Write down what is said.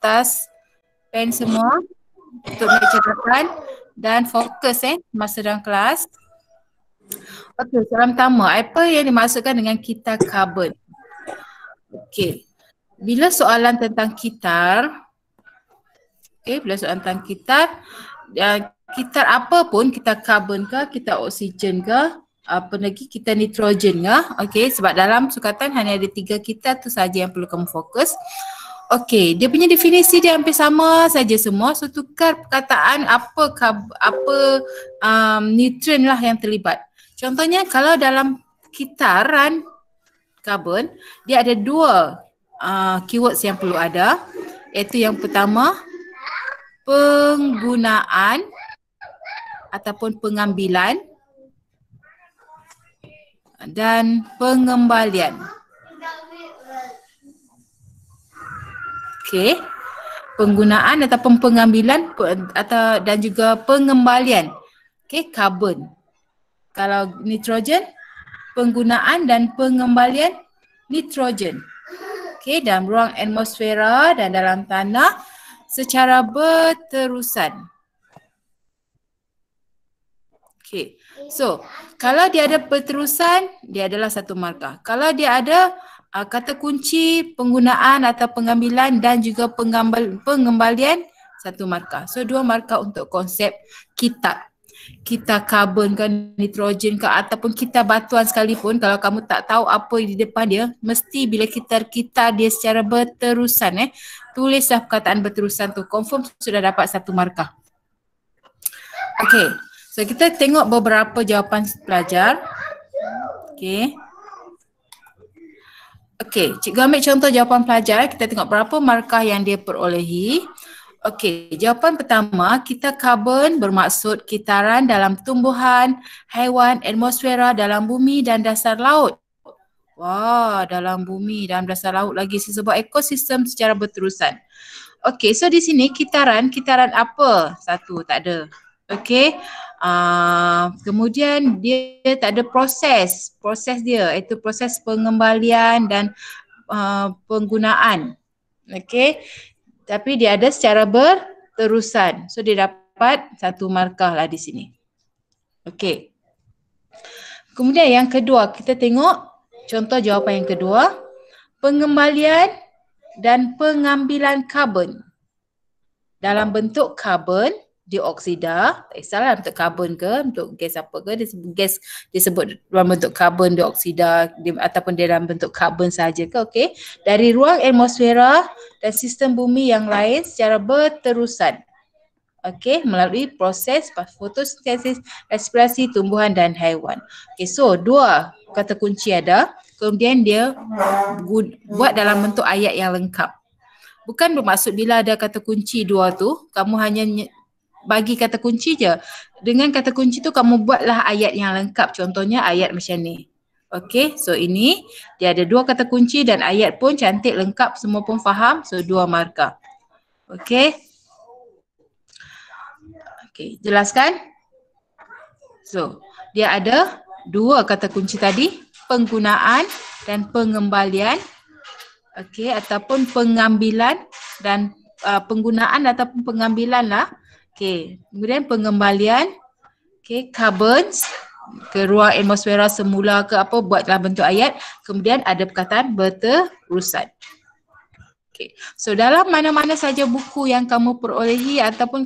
kertas pen semua untuk ambil catatan dan fokus masa dalam kelas. Okey, soalan pertama, apa yang dimaksudkan dengan kitar karbon? Okey, bila soalan tentang kitar, bila soalan tentang kitar, kitar apa pun, kitar karbon ke, kitar oksigen ke, apa lagi, kitar nitrogen ke, okey, sebab dalam sukatan hanya ada 3 kitar tu saja yang perlu kamu fokus. Okey, dia punya definisi dia hampir sama saja semua. So tukar perkataan apa nutrien lah yang terlibat. Contohnya kalau dalam kitaran karbon, dia ada 2 keywords yang perlu ada, iaitu yang pertama penggunaan ataupun pengambilan dan pengembalian. Okey, penggunaan ataupun pengambilan dan juga pengembalian. Okey, karbon. Kalau nitrogen, penggunaan dan pengembalian nitrogen. Okey, dalam ruang atmosfera dan dalam tanah secara berterusan. Okey, so kalau dia ada berterusan, dia adalah 1 markah. Kalau dia ada kata kunci penggunaan atau pengambilan dan juga pengembalian, 1 markah. So 2 markah untuk konsep kitar. Kitar karbon ke, nitrogen ke, ataupun kitar batuan sekalipun, kalau kamu tak tahu apa di depan dia, mesti bila kitar dia secara berterusan, tulislah perkataan berterusan tu, confirm sudah dapat 1 markah. Okey, so kita tengok beberapa jawapan pelajar. Okey, cikgu ambil contoh jawapan pelajar, kita tengok berapa markah yang dia perolehi. Okey, jawapan pertama, kitar karbon bermaksud kitaran dalam tumbuhan, haiwan, atmosfera, dalam bumi dan dasar laut. Wah, dalam bumi, dalam dasar laut lagi, sebuah ekosistem secara berterusan. Okey, so di sini kitaran apa? 1, tak ada. Okey, kemudian dia tak ada proses dia, iaitu proses pengembalian dan penggunaan. Okey, tapi dia ada secara berterusan. So dia dapat 1 markah lah di sini. Okey, kemudian yang kedua, kita tengok contoh jawapan yang kedua, pengembalian dan pengambilan karbon dalam bentuk karbon dioksida, tak kisahlah bentuk karbon ke, bentuk gas apa ke, gas disebut dalam bentuk karbon dioksida ataupun dia dalam bentuk karbon sahaja ke, okey, dari ruang atmosfera dan sistem bumi yang lain secara berterusan. Okey, melalui proses fotosintesis, respirasi tumbuhan dan haiwan. Okey, so 2 kata kunci ada, kemudian dia buat dalam bentuk ayat yang lengkap. Bukan bermaksud bila ada kata kunci 2 tu, kamu hanya bagi kata kunci je. Dengan kata kunci tu kamu buatlah ayat yang lengkap. Contohnya ayat macam ni. Okey, so ini dia ada 2 kata kunci dan ayat pun cantik, lengkap, semua pun faham. So 2 markah. Okey. Okey, jelaskan? So, dia ada 2 kata kunci tadi, penggunaan dan pengembalian. Okey, ataupun pengambilan dan penggunaan ataupun pengambilan lah. Okey, kemudian pengembalian, karbon ke ruang atmosfera semula ke apa, buat dalam bentuk ayat. Kemudian ada perkataan berterusan. Okey, so dalam mana-mana saja buku yang kamu perolehi ataupun